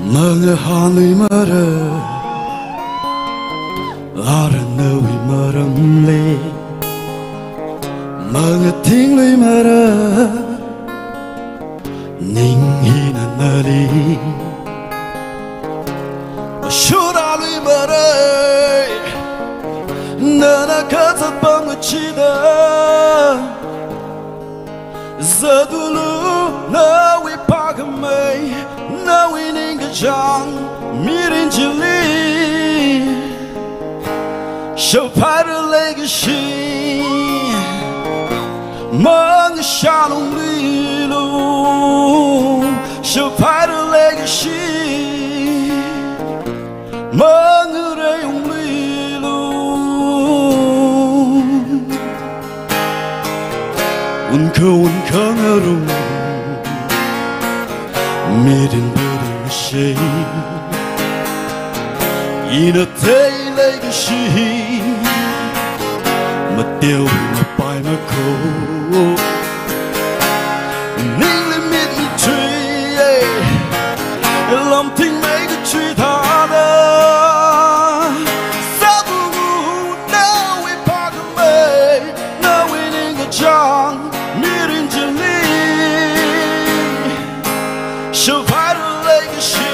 Mga hanay mara Aranawi maramli Mga tinglay mara Ninghinanali Masyurali mara Nanakatat pangachida Zadulu nawi pagamay Nawi ninggajang mirinjili Shopara legacy Mga shalom lilo Shopara legacy Mga rayong lilo Unka ngarong Mirin biring shay Inatay legacy Mateo mapay mako Ning limit mi tree Lam ting make a tree thada Sabu now we park away Now we ning a jang Mirin jali Show vital legacy